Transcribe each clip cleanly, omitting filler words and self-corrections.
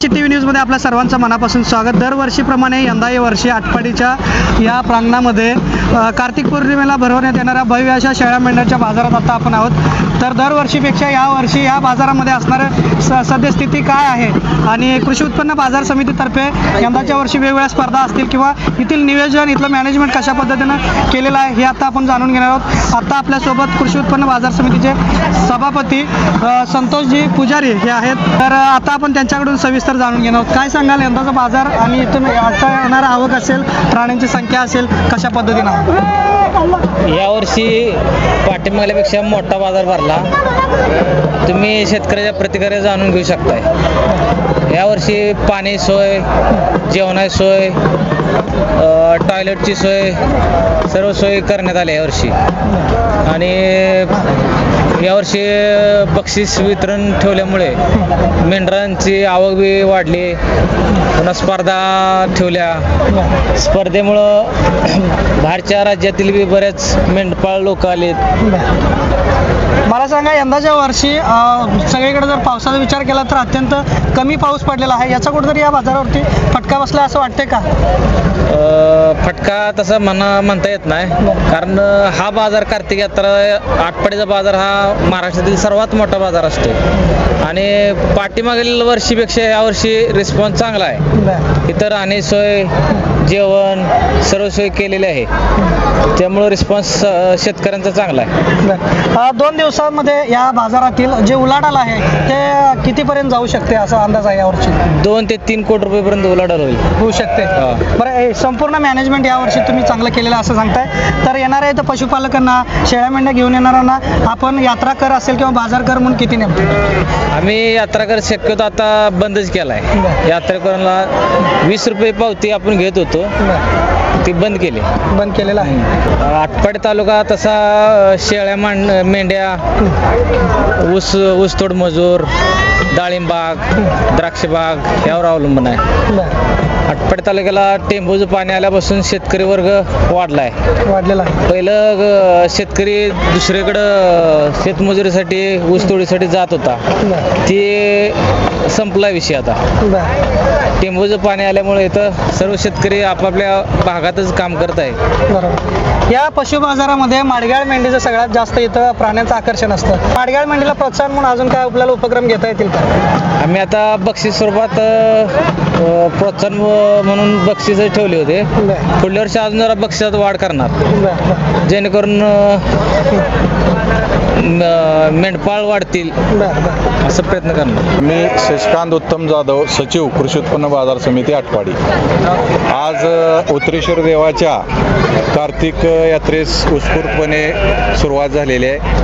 TV न्यूजमध्ये आपल्या सर्वांचं मनापासून स्वागत। दरवर्षीप्रमाणे यंदाही वर्षी आटपाडीच्या या प्रांगणामध्ये कार्तिक पौर्णिमेला भरवण्यात येणाऱ्या भव्य अशा शेळ्या मेंढ्यांच्या बाजारात आता आपण आहोत। तर दरवर्षीपेक्षा यावर्षी या बाजारामध्ये असणारे सद्यस्थिती काय आहे आणि कृषी उत्पन्न बाजार समितीतर्फे यंदाच्या वर्षी वेगवेगळ्या स्पर्धा असतील किंवा येथील नियोजन इथलं मॅनेजमेंट कशा पद्धतीनं केलेलं आहे हे आता आपण जाणून घेणार आहोत। आता आपल्यासोबत कृषी उत्पन्न बाजार समितीचे सभापती संतोषजी पुजारी हे आहेत। तर आता आपण त्यांच्याकडून सविस्तर जाणून घेणार आहोत। काय सांगाल यंदाचा बाजार आणि इथून आता येणारा आवक असेल, प्राण्यांची संख्या असेल, कशा पद्धतीनं? यावर्षी पाठीमागल्यापेक्षा मोठा बाजार भरला। तुम्ही शेतकऱ्याच्या प्रतिक्रिया जाणून घेऊ शकताय। यावर्षी पाणी सोय, जेवणाची सोय, टॉयलेटची सोय, सर्व सोय करण्यात आली यावर्षी। आणि यावर्षी बक्षीस वितरण ठेवल्यामुळे मेंढरांची आवक बी वाढली, पुन्हा स्पर्धा ठेवल्या। स्पर्धेमुळं बाहेरच्या राज्यातील बी बरेच मेंढपाळ लोक आलेत। मला सांगा, यंदाच्या वर्षी सगळीकडे जर पावसाचा विचार केला तर अत्यंत कमी पाऊस पडलेला आहे, याचा कुठेतरी या बाजारावरती फटका बसला असं वाटतंय का? फटका तसा म्हणता येत नाही, कारण हा बाजार कार्तिक यात्रा आटपाडीचा बाजार हा महाराष्ट्रातील सर्वात मोठा बाजार असतो आणि पाठीमागील वर्षीपेक्षा यावर्षी रिस्पॉन्स चांगला आहे। इतर राहण्याची सोय, जेवण सर्व सोय केलेली आहे, त्यामुळे रिस्पॉन्स शेतकऱ्यांचा चांगला आहे। 2 दिवसांमध्ये या बाजारातील जे उलाढाल आहे ते कितीपर्यंत जाऊ शकते असा अंदाज आहे यावर्षी? 2 ते 3 कोटी रुपयेपर्यंत उलाढाल होऊ शकते। बरं, संपूर्ण मॅनेजमेंट यावर्षी तुम्ही चांगलं केलेलं असं सांगताय। तर येणाऱ्या इथं पशुपालकांना, शेळ्या मेंढ्या घेऊन येणाऱ्यांना आपण यात्रा कर असेल किंवा बाजार कर म्हणून किती नेमतो? आम्ही यात्रा कर शक्यतो आता बंदच केला आहे। यात्रा करायला 20 रुपये पावती आपण घेत होतो, ती बंद केलेलं आहे। आटपाडी तालुका तसा शेळ्या मेंढ्या, ऊसतोड मजूर, डाळिंबाग, द्राक्षबाग यावर अवलंबून आहे। आटपाडी तालुक्याला टेंबूचं पाणी आल्यापासून शेतकरी वर्ग वाढलेला आहे। पहिलं शेतकरी दुसरीकडं शेतमजुरीसाठी, ऊसतोडीसाठी जात होता, ते संपला विषय आता। टेंबूचं पाणी आल्यामुळे इथं सर्व शेतकरी आपापल्या भागातच काम करत आहे। बरोबर। या पशु बाजारामध्ये माडगाळ मेंढीचं सगळ्यात जास्त इथं प्राण्यांचं आकर्षण असतं। माडगाळ मेंढीला प्रोत्साहन म्हणून अजून काय आपल्याला उपक्रम घेता येतील का? आम्ही आता बक्षीस स्वरूपात प्रोत्साहन म्हणून बक्षीस ठेवले होते। पुढल्या वर्षी अजून जरा बक्षिसात वाढ करणार, जेणेकरून मेंढपाळ वाढतील असं प्रयत्न करणार। मी शशिकांत उत्तम जाधव, सचिव कृषी उत्पन्न बाजार समिती आटपाडी। आज उत्तरेश्वर देवाच्या कार्तिक यात्रेस उत्स्फूर्तपणे सुरुवात झालेली आहे।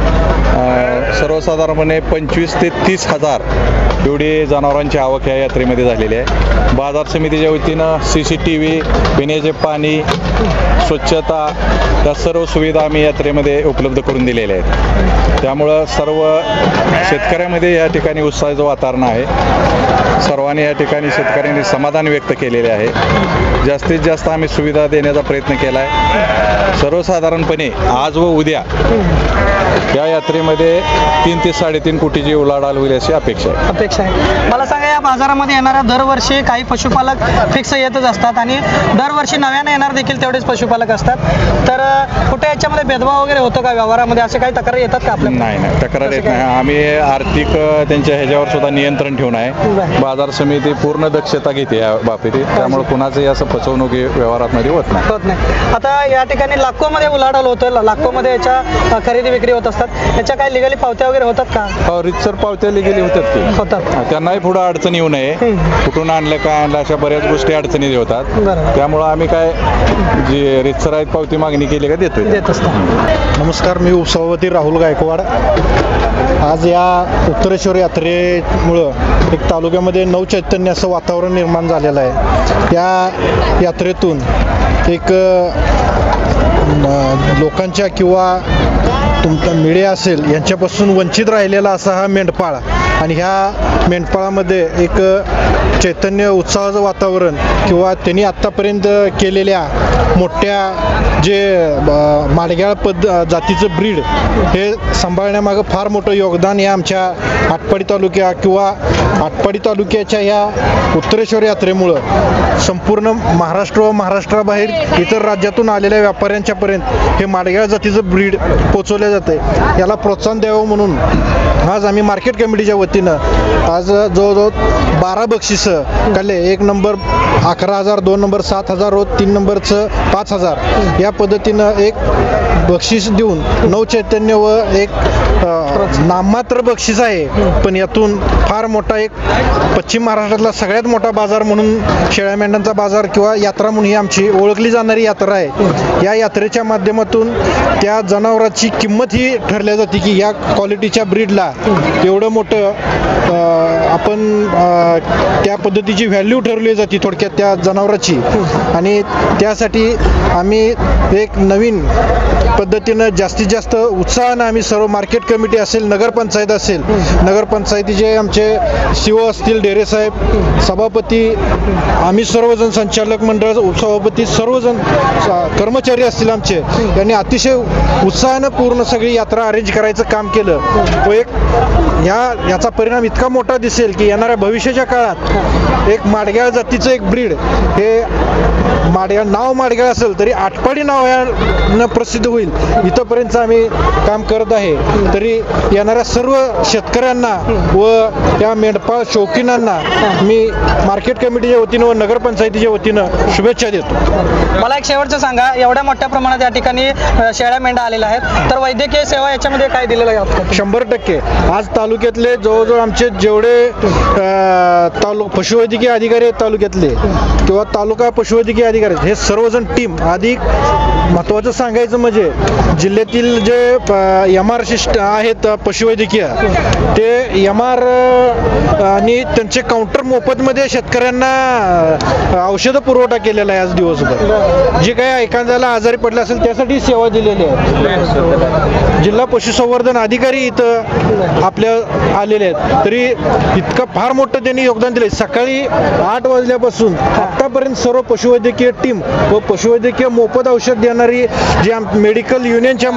सर्वसाधारणपणे 25 ते 30 हजार एवढी जनावरांची आवक या यात्रेमध्ये झालेली आहे। बाजार समितीच्या वतीनं CCTV, पिण्याचे पाणी, स्वच्छता या सर्व सुविधा आम्ही यात्रेमध्ये उपलब्ध करून दिलेल्या आहेत। त्यामुळं सर्व शेतकऱ्यामध्ये या ठिकाणी उत्साहाचं वातावरण आहे। सर्वांनी या ठिकाणी शेतकऱ्यांनी समाधान व्यक्त केलेले आहे। जास्तीत जास्त आम्ही सुविधा देण्याचा प्रयत्न केला आहे। सर्वसाधारणपणे आज व उद्या या यात्रेमध्ये 3 ते 3.5 कोटीची उलाढाल होईल अशी अपेक्षा आहे। मला सांगा, या बाजारामध्ये येणाऱ्या दरवर्षी काही पशुपालक फिक्स येतच असतात आणि दरवर्षी नव्याने येणार देखील तेवढेच पशुपालक असतात। तर कुठे याच्यामध्ये भेदभाव वगैरे होतो का व्यवहारामध्ये? असे काही तक्रारी येतात का आपल्या? नाही, तक्रार येत नाही। आम्ही आर्थिक त्यांच्या ह्याच्यावर सुद्धा नियंत्रण ठेवून आहे। बाजार समिती पूर्ण दक्षता घेते या बाबतीत, त्यामुळे कुणाचंही असं फसवणूक व्यवहारामध्ये होत नाही। आता या ठिकाणी लाखोमध्ये उलाढाल होतं, लाखोमध्ये याच्या खरेदी विक्री होत असतात, याच्या काही लिगली पावत्या वगैरे होतात का? रितसर पावत्या लिगली होतात, त्यांनाही पुढे अडचण येऊ नये, कुठून आणलं काय आणलं अशा बऱ्याच गोष्टी अडचणी होतात। त्यामुळं आम्ही काय जी रितसर आहेत पावती मागणी केली का देत असतो। नमस्कार, मी उपसभापती राहुल गायकवाड। आज या उत्तरेश्वर यात्रेमुळं एक तालुक्यामध्ये नवचैतन्य असं वातावरण निर्माण झालेलं आहे। या यात्रेतून एक लोकांच्या किंवा तुमचा मीडिया असेल यांच्यापासून वंचित राहिलेला असा हा मेंढपाळ आणि ह्या मेंढपाळामध्ये एक चैतन्य उत्साहाचं वातावरण किंवा त्यांनी आत्तापर्यंत केलेल्या मोठ्या जे माडग्याळ जातीचं ब्रीड हे सांभाळण्यामागं फार मोठं योगदान या आमच्या आटपाडी तालुक्या किंवा आटपाडी तालुक्याच्या ह्या उत्तरेश्वर यात्रेमुळं संपूर्ण महाराष्ट्र व महाराष्ट्राबाहेर इतर राज्यातून आलेल्या व्यापाऱ्यांच्यापर्यंत हे माडग्याळ जातीचं ब्रीड पोचवलं जाते. याला प्रोत्साहन द्यावं म्हणून आज आम्ही मार्केट कमिटीच्या वतीनं आज जवळजवळ 12 बक्षिसं काढले. 1 नंबर 11,000, 2 नंबर 7,000 व 3 नंबरचं 5,000 या पद्धतीनं एक बक्षीस देऊन नवचैतन्य व एक नाममात्र बक्षीस आहे, पण यातून फार मोठा एक पश्चिम महाराष्ट्रातला सगळ्यात मोठा बाजार म्हणून शेळ्या मेंढ्यांचा बाजार किंवा यात्रा म्हणून ही आमची ओळखली जाणारी यात्रा आहे. या यात्रेच्या माध्यमातून त्या जनावराची किंमत ही ठरल्या जाते की या क्वालिटीच्या ब्रीडला एवढं मोठं आपण त्या पद्धतीची व्हॅल्यू ठरवली जाते थोडक्यात त्या जनावराची. आणि त्यासाठी आम्ही एक नवीन पद्धतीनं जास्तीत जास्त उत्साहानं आम्ही सर्व मार्केट कमिटी असेल, नगरपंचायत असेल, नगरपंचायतीचे आमचे CO असतील, डेरे साहेब, सभापती, आम्ही सर्वजण संचालक मंडळ, उपसभापती, सर्वजण कर्मचारी असतील आमचे, यांनी अतिशय उत्साहानं पूर्ण सगळी यात्रा अरेंज करायचं काम केलं. व एक याचा परिणाम इतका मोठा दिसेल की येणाऱ्या भविष्याच्या काळात एक माडग्याळ जातीचं एक ब्रीड हे माडग्याळ नाव माडग्याळ असेल तरी आटपाडी नावानं प्रसिद्ध होईल इथंपर्यंत आम्ही काम करत आहे. तरी येणाऱ्या सर्व शेतकऱ्यांना व त्या मेंढपाळ शौकीनांना मी मार्केट कमिटीच्या वतीनं व नगरपंचायतीच्या वतीनं शुभेच्छा देतो. मला एक शेवटचं सांगा, एवढ्या मोठ्या प्रमाणात या ठिकाणी शेळ्या मेंढ्या आलेल्या आहेत, तर वैद्यकीय सेवा याच्यामध्ये काय दिलेलं आहे? 100% आज तालुक्यातले जवळजवळ आमचे जेवढे पशुवैद्यकीय अधिकारी आहेत तालुक्यातले किंवा तालुका पशुवैद्यकीय अधिकारी हे सर्वजण टीम, अधिक महत्त्वाचं सांगायचं म्हणजे जिल्ह्यातील जे MR आहेत पशुवैद्यकीय ते MR आणि त्यांचे काउंटर मोफतमध्ये शेतकऱ्यांना औषधं पुरवठा केलेला आहे. आज दिवसभर जे काही एखाद्याला आजारी पडलं असेल त्यासाठी सेवा दिलेली आहे. जिल्हा पशुसंवर्धन अधिकारी इथं आपल्या आलेले आहेत, तरी इतकं फार मोठं त्यांनी योगदान दिले. सकाळी 8 वाजल्यापासून आतापर्यंत सर्व पशुवैद्यकीय टीम व पशुवैद्यकीय मोफत औषध देणारी जे मेडिकल युनियनच्या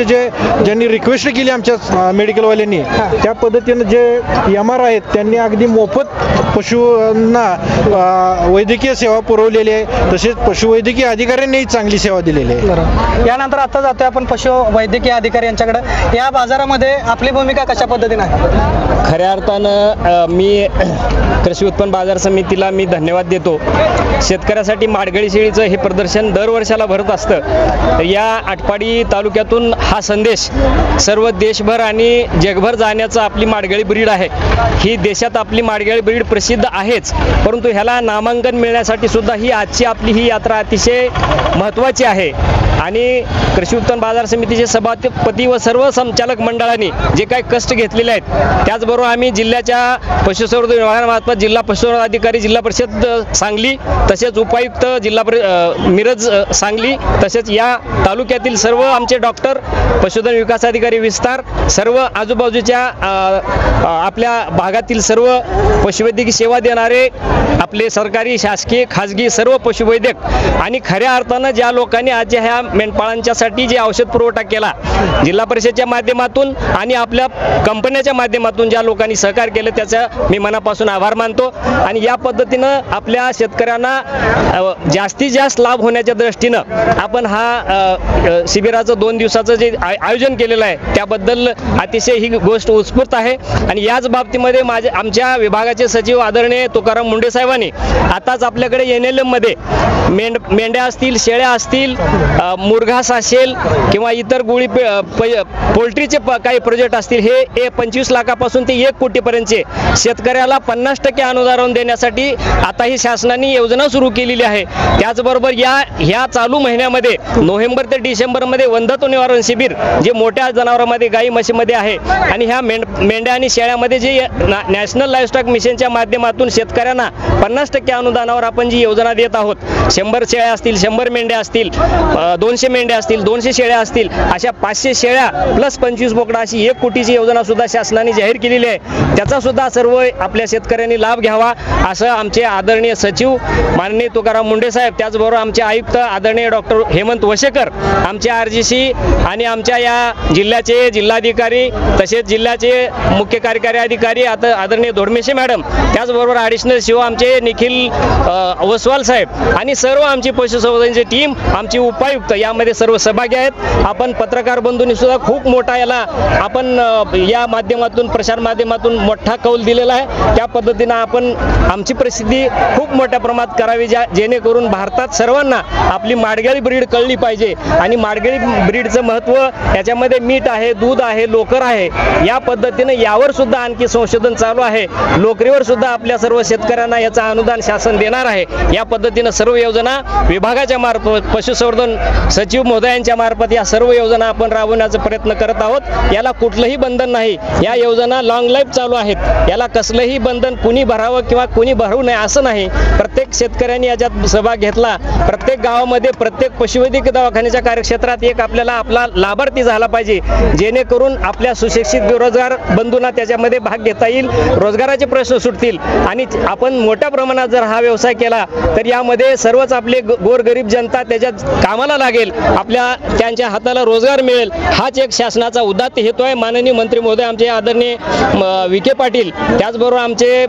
जे ज्यांनी रिक्वेस्ट केली आमच्या मेडिकलवाल्यांनी त्या पद्धतीनं जे MR आहेत त्यांनी अगदी मोफत पशूंना वैद्यकीय सेवा पुरवलेली आहे. तसेच पशुवैद्यकीय अधिकाऱ्यांनीही चांगली सेवा दिलेली आहे. यानंतर आता जातोय आपण पशु वैद्यकीय अधिकारी यांच्याकडे. या बाजारामध्ये आपली भूमिका कशा पद्धतीने आहे? खऱ्या अर्थानं मी कृषी उत्पन्न बाजार समितीला मी धन्यवाद देतो. शेतकऱ्यासाठी माडगळी शेळीचं हे प्रदर्शन दरवर्षाला भरत असतं. या आटपाडी तालुक्यातून हा संदेश सर्व देशभर आणि जगभर जाण्याचा आपली माडगळी ब्रीड आहे. ही देशात आपली माडगळी ब्रीड प्रसिद्ध आहेच, परंतु ह्याला नामांकन मिळण्यासाठी सुद्धा ही आजची आपली ही यात्रा अतिशय महत्त्वाची आहे. आणि कृषी उत्पन्न बाजार समितीचे सभापती व सर्व संचालक मंडळांनी जे काही कष्ट घेतलेले आहेत, त्याचबरोबर आम्ही जिल्ह्याच्या पशुसंवर्धन विभागामार्फत जिल्हा पशुसंवर्धन अधिकारी जिल्हा परिषद सांगली, तसेच उपायुक्त जिल्हा मिरज सांगली, तसेच या तालुक्यातील सर्व आमचे डॉक्टर, पशुधन विकास अधिकारी विस्तार, सर्व आजूबाजूच्या आपल्या भागातील सर्व पशुवैद्यकीय सेवा देणारे आपले सरकारी, शासकीय, खाजगी सर्व पशुवैद्यक आणि खऱ्या अर्थानं ज्या लोकांनी आज ह्या मेंढपाळांच्यासाठी जे औषध पुरवठा केला जिल्हा परिषदेच्या माध्यमातून आणि आपल्या कंपन्याच्या माध्यमातून ज्या लोकांनी सहकार्य केलं त्याचा मी मनापासून आभार मानतो. आणि या पद्धतीनं आपल्या शेतकऱ्यांना जास्तीत जास्त लाभ होण्याच्या दृष्टीनं आपण हा शिबिराचं 2 दिवसाचं जे आयोजन केलेलं आहे त्याबद्दल अतिशय ही गोष्ट उत्स्फूर्त आहे. आणि याच बाबतीमध्ये आमच्या विभागाचे सचिव आदरणीय तुकाराम मुंडे साहेबांनी आताच आपल्याकडे NLM मध्ये मेंढ्या असतील, शेळ्या असतील, मुरघास असेल किंवा इतर गोळी पोल्ट्रीचे काही प्रोजेक्ट असतील, हे 25 लाखापासून ते 1 कोटीपर्यंतचे शेतकऱ्याला 50% अनुदान देण्यासाठी आता ही शासनाने योजना सुरू केलेली आहे. त्याचबरोबर ह्या चालू महिन्यामध्ये नोव्हेंबर ते डिसेंबरमध्ये वंधत्व निवारण शिबिर जे मोठ्या जनावरांमध्ये गाई म्हशीमध्ये आहे आणि ह्या मेंढ्या आणि शेळ्यामध्ये जे नॅशनल लाईव्हस्टॉक मिशनच्या माध्यमातून शेतकऱ्यांना 50% अनुदानावर आपण जी योजना देत आहोत, 100 शेळ्या असतील, 100 मेंढ्या असतील, 200 मेंढ्या असतील, 200 शेळ्या असतील, अशा 500 शेळ्या प्लस 25 बोकडा अशी 1 कोटीची योजना सुद्धा शासनाने जाहीर केलेली आहे. त्याचा सुद्धा सर्व आपल्या शेतकऱ्यांनी लाभ घ्यावा असं आमचे आदरणीय सचिव माननीय तुकाराम मुंडे साहेब, त्याचबरोबर आमचे आयुक्त आदरणीय डॉक्टर हेमंत वशेकर, आमचे RGC आणि आमच्या या जिल्ह्याचे जिल्हाधिकारी तसेच जिल्ह्याचे मुख्य कार्यकारी अधिकारी आता आदरणीय धोडमेशे मॅडम, त्याचबरोबर ॲडिशनल शिव आमचे निखिल वसवाल साहेब आणि सर्व आमची पशुसंवर्धनची टीम, आमची उपायुक्त यामध्ये सर्व सहभागी आहेत. आपण पत्रकार बंधूंनी सुद्धा खूप मोठा याला आपण या माध्यमातून प्रसार माध्यमातून मोठा कौल दिलेला आहे. त्या पद्धतीनं आपण आमची प्रसिद्धी खूप मोठ्या प्रमाणात करावी जेणेकरून भारतात सर्वांना आपली माडगेळी ब्रीड कळली पाहिजे आणि माडगेळी ब्रीडचं महत्त्व याच्यामध्ये मीठ आहे, दूध आहे, लोकर आहे. या पद्धतीनं यावर सुद्धा आणखी संशोधन चालू आहे. लोकरीवर सुद्धा आपल्या सर्व शेतकऱ्यांना याचं अनुदान शासन देणार आहे. या पद्धतीनं सर्व योजना विभागाच्या मार्फत पशुसंवर्धन सचिव महोदयांच्या मार्फत या सर्व योजना आपण राबवण्याचा प्रयत्न करत आहोत. याला कुठलंही बंधन नाही. या योजना लॉंग लाईफ चालू आहेत. याला कसलंही बंधन कुणी भरावं किंवा कुणी भरू नये असं नाही. प्रत्येक शेतकऱ्यांनी याच्यात सहभाग घेतला. प्रत्येक गावामध्ये प्रत्येक पशुवैद्यकीय दवाखान्याच्या कार्यक्षेत्रात एक आपल्याला आपला लाभार्थी झाला पाहिजे जेणेकरून आपल्या सुशिक्षित बेरोजगार बंधूंना त्याच्यामध्ये भाग घेता येईल, रोजगाराचे प्रश्न सुटतील आणि आपण मोठ्या प्रमाणात जर हा व्यवसाय केला तर यामध्ये सर्वच आपले गोरगरीब जनता त्याच्यात कामाला लागेल, आपल्या त्यांच्या हाताला रोजगार मिळेल. हाच एक शासनाचा उदात्त हेतू आहे. माननीय मंत्री महोदय आमचे आदरणीय विखे पाटील, त्याचबरोबर आमचे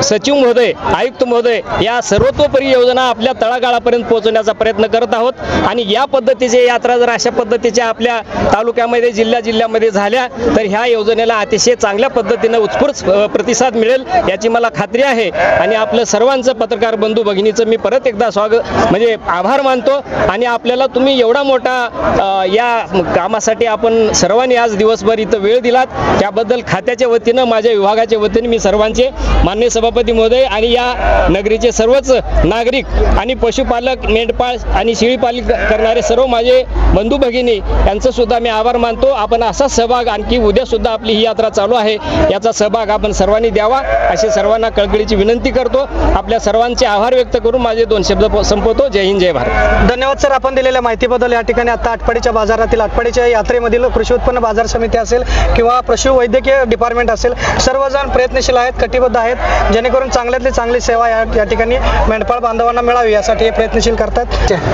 सचिव महोदय, आयुक्त महोदय या सर्वतोपरी योजना आपल्या तळागाळापर्यंत पोहोचवण्याचा प्रयत्न करत आहोत आणि या पद्धतीची यात्रा जर अशा पद्धतीच्या आपल्या तालुक्यामध्ये जिल्ह्यामध्ये झाल्या तर ह्या योजनेला अतिशय चांगल्या पद्धतीनं उत्स्फूर्त प्रतिसाद मिळेल याची मला खात्री आहे. आणि आपलं सर्वांचं पत्रकार बंधू भगिनीचं मी परत एकदा म्हणजे आभार मानतो आणि आपल्याला तुम्ही एवढा मोठा या कामासाठी आपण सर्वांनी आज दिवसभर इथं वेळ दिलात त्याबद्दल खात्याच्या वतीनं माझ्या विभागाच्या वतीने मी सर्वांचे माननीय सभापती महोदय आणि या नगरीचे सर्वच नागरिक आणि पशुपालक, मेंढपाळ आणि शेळीपालन करणारे सर्व माझे बंधू भगिनी यांचं सुद्धा मी आभार मानतो. आपण असा सहभाग आणखी उद्या सुद्धा आपली ही यात्रा चालू आहे, याचा सहभाग आपण सर्वांनी द्यावा अशी सर्वांना कळकळीची विनंती करतो. आपल्या सर्वांचे आभार व्यक्त करून माझे 2 शब्द संपवतो. जय हिंद, जय भारत. धन्यवाद सर, आपण दिलेल्या माहितीबद्दल. या ठिकाणी आता आटपाडीच्या बाजारातील आटपाडीच्या यात्रेमधील कृषी उत्पन्न बाजार समिती असेल किंवा पशुवैद्यकीय डिपार्टमेंट असेल, सर्वजण प्रयत्नशील आहेत, कटिबद्ध आहेत जेणेकरून चांगल्यातली चांगली सेवा या ठिकाणी मेंढपाळ बांधवांना मिळावी यासाठी हे प्रयत्नशील करतात.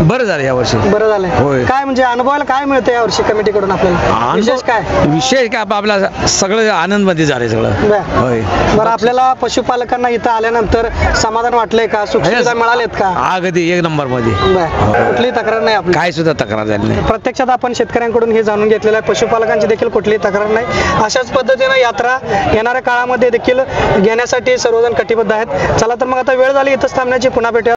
बरं झालं यावर्षी. बरं झालं. होय. काय म्हणजे अनुभवाला काय मिळतं यावर्षी कमिटीकडून आपल्याला? विशेष काय? विशेष काय आपला सगळं आनंद मध्ये झाले सगळं. होय. बरं, आपल्याला पशुपालकांना इथं आल्यानंतर समाधान वाटलंय का? सुखसुविधा मिळाल्यात का? अगदी 1 नंबर मध्ये. कुठलीही तक्रार नाही आपली? काय सुद्धा तक्रार झाली नाही. प्रत्यक्षात आपण शेतकऱ्यांकडून हे जाणून घेतलेलं आहे. पशुपालकांची देखील कुठलीही तक्रार नाही. अशाच पद्धतीनं यात्रा येणाऱ्या काळामध्ये देखील घेण्यासाठी सर्वजण कटिबद्ध आहेत. चला तर मग आता वेळ झाली इथंच थांबण्याची. पुन्हा भेटूया.